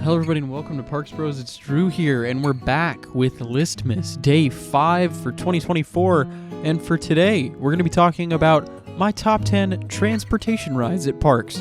Hello everybody and welcome to parksbros. It's Drew here and we're back with Listmas Day 5 for 2024. And for today, we're going to be talking about my top 10 transportation rides at parks.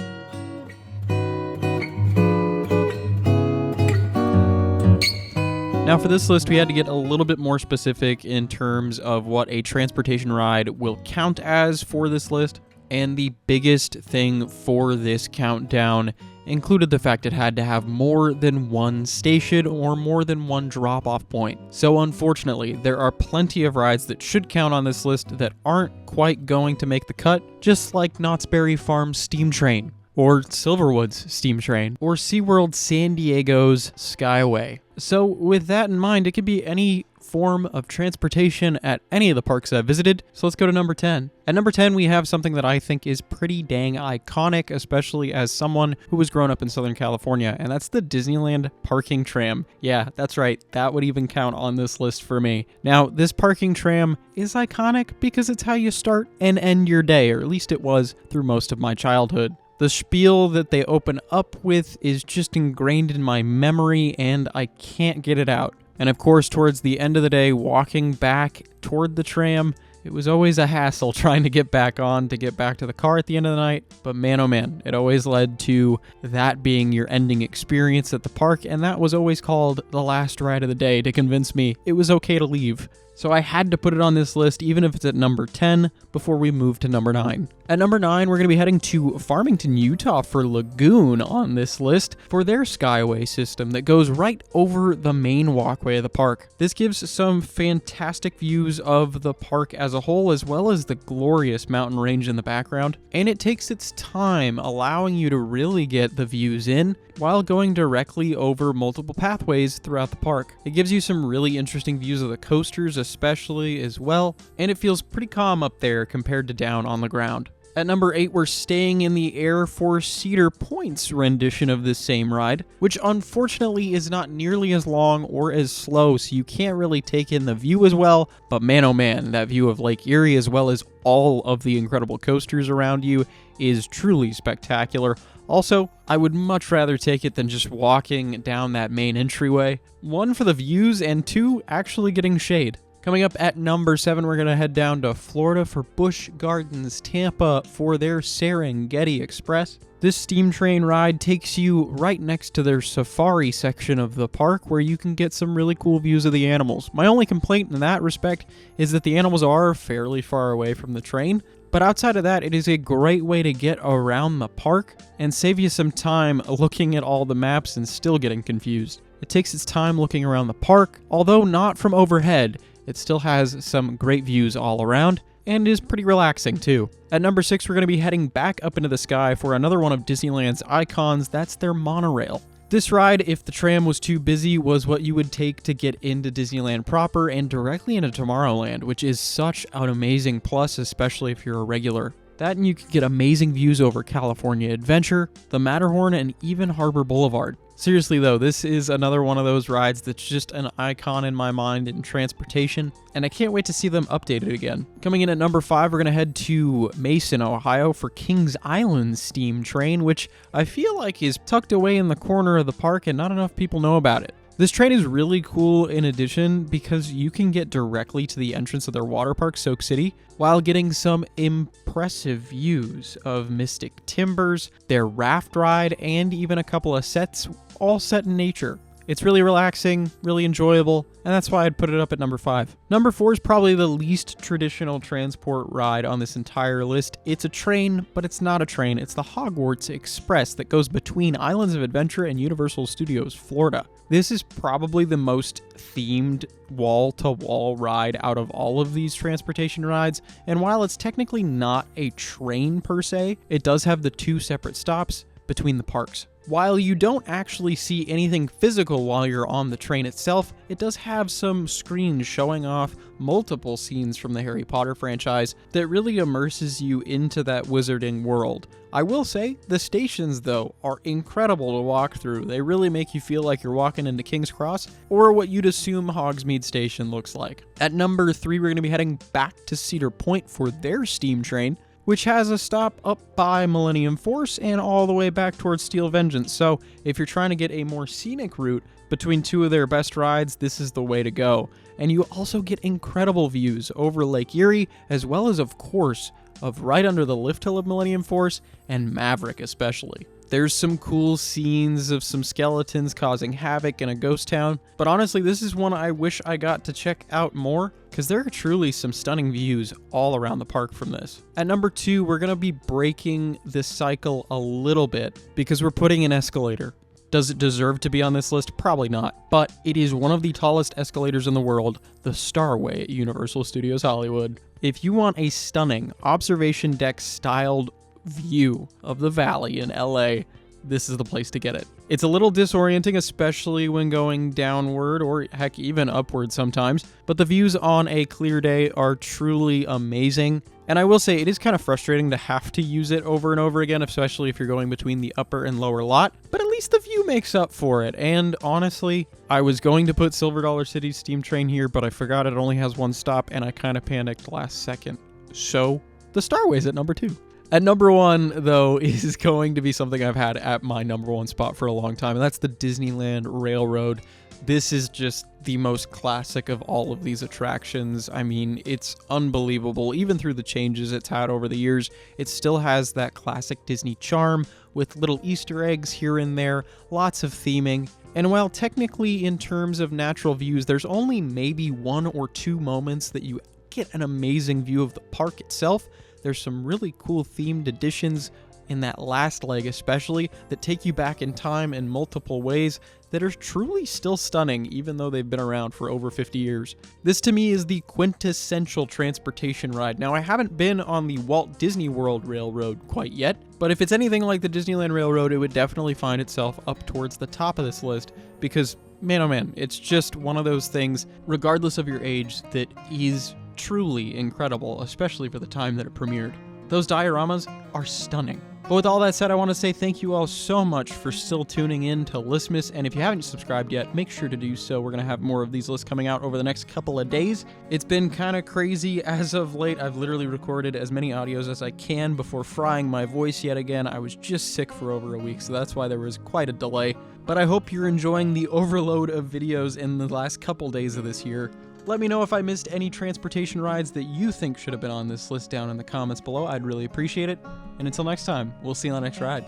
Now for this list, we had to get a little bit more specific in terms of what a transportation ride will count as for this list. And the biggest thing for this countdown included the fact it had to have more than one station or more than one drop-off point. So unfortunately, there are plenty of rides that should count on this list that aren't quite going to make the cut, just like Knott's Berry Farm's Steam Train, or Silverwood's Steam Train, or SeaWorld San Diego's Skyway. So with that in mind, it could be any form of transportation at any of the parks I've visited. So let's go to number 10. At number 10, we have something that I think is pretty dang iconic, especially as someone who was grown up in Southern California, and that's the Disneyland parking tram. Yeah, that's right. That would even count on this list for me. Now, this parking tram is iconic because it's how you start and end your day, or at least it was through most of my childhood. The spiel that they open up with is just ingrained in my memory, and I can't get it out. And of course, towards the end of the day, walking back toward the tram, it was always a hassle trying to get back on to get back to the car at the end of the night. But man, oh man, it always led to that being your ending experience at the park. And that was always called the last ride of the day to convince me it was okay to leave. So I had to put it on this list, even if it's at number 10, before we move to number 9. At number 9, we're going to be heading to Farmington, Utah for Lagoon on this list for their Skyway system that goes right over the main walkway of the park. This gives some fantastic views of the park as a whole, as well as the glorious mountain range in the background. And it takes its time, allowing you to really get the views in while going directly over multiple pathways throughout the park. It gives you some really interesting views of the coasters, especially as well, and it feels pretty calm up there compared to down on the ground. At number 8, we're staying in the air for Cedar Point's rendition of this same ride, which unfortunately is not nearly as long or as slow, so you can't really take in the view as well. But man, oh man, that view of Lake Erie as well as all of the incredible coasters around you is truly spectacular. Also, I would much rather take it than just walking down that main entryway. 1, for the views, and 2, actually getting shade. Coming up at number 7, we're going to head down to Florida for Busch Gardens Tampa for their Serengeti Express. This steam train ride takes you right next to their safari section of the park where you can get some really cool views of the animals. My only complaint in that respect is that the animals are fairly far away from the train. But outside of that, it is a great way to get around the park and save you some time looking at all the maps and still getting confused. It takes its time looking around the park, although not from overhead. It still has some great views all around and is pretty relaxing too. At number 6, we're going to be heading back up into the sky for another one of Disneyland's icons. That's their monorail. This ride, if the tram was too busy, was what you would take to get into Disneyland proper and directly into Tomorrowland, which is such an amazing plus, especially if you're a regular. That and you could get amazing views over California Adventure, the Matterhorn, and even Harbor Boulevard. Seriously though, this is another one of those rides that's just an icon in my mind in transportation, and I can't wait to see them updated again. Coming in at number 5, we're going to head to Mason, Ohio for Kings Island Steam Train, which I feel like is tucked away in the corner of the park and not enough people know about it. This train is really cool in addition because you can get directly to the entrance of their water park, Soak City, while getting some impressive views of Mystic Timbers, their raft ride, and even a couple of sets, all set in nature. It's really relaxing, really enjoyable, and that's why I'd put it up at number 5. Number 4 is probably the least traditional transport ride on this entire list. It's a train, but it's not a train. It's the Hogwarts Express that goes between Islands of Adventure and Universal Studios Florida. This is probably the most themed wall-to-wall ride out of all of these transportation rides, and while it's technically not a train per se, it does have the 2 separate stops between the parks. While you don't actually see anything physical while you're on the train itself, it does have some screens showing off multiple scenes from the Harry Potter franchise that really immerses you into that wizarding world. I will say, the stations, though, are incredible to walk through. They really make you feel like you're walking into King's Cross, or what you'd assume Hogsmeade Station looks like. At number 3, we're going to be heading back to Cedar Point for their steam train, which has a stop up by Millennium Force and all the way back towards Steel Vengeance. So if you're trying to get a more scenic route between two of their best rides, this is the way to go. And you also get incredible views over Lake Erie, as well as, of course, of right under the lift hill of Millennium Force and Maverick especially. There's some cool scenes of some skeletons causing havoc in a ghost town, but honestly, this is one I wish I got to check out more, because there are truly some stunning views all around the park from this. At number 2, we're going to be breaking this cycle a little bit, because we're putting an escalator. Does it deserve to be on this list? Probably not, but it is one of the tallest escalators in the world, the Starway at Universal Studios Hollywood. If you want a stunning observation deck styled view of the valley in LA, this is the place to get it. It's a little disorienting, especially when going downward or heck even upward sometimes, but the views on a clear day are truly amazing. And I will say it is kind of frustrating to have to use it over and over again, especially if you're going between the upper and lower lot, but at least the view makes up for it. And honestly, I was going to put Silver Dollar City's steam train here, but I forgot it only has one stop and I kind of panicked last second. So the Starways at number 2. At number 1, though, is going to be something I've had at my number 1 spot for a long time, and that's the Disneyland Railroad. This is just the most classic of all of these attractions. I mean, it's unbelievable. Even through the changes it's had over the years, it still has that classic Disney charm with little Easter eggs here and there, lots of theming. And while technically in terms of natural views, there's only maybe 1 or 2 moments that you get an amazing view of the park itself, there's some really cool themed additions in that last leg especially that take you back in time in multiple ways that are truly still stunning even though they've been around for over 50 years. This to me is the quintessential transportation ride. Now I haven't been on the Walt Disney World Railroad quite yet, but if it's anything like the Disneyland Railroad, it would definitely find itself up towards the top of this list because man oh man, it's just one of those things, regardless of your age, that is truly incredible, especially for the time that it premiered. Those dioramas are stunning. But with all that said, I want to say thank you all so much for still tuning in to Listmas, and if you haven't subscribed yet, make sure to do so. We're going to have more of these lists coming out over the next couple of days. It's been kind of crazy as of late. I've literally recorded as many audios as I can before frying my voice yet again. I was just sick for over a week, so that's why there was quite a delay. But I hope you're enjoying the overload of videos in the last couple days of this year. Let me know if I missed any transportation rides that you think should have been on this list down in the comments below. I'd really appreciate it. And until next time, we'll see you on the next ride.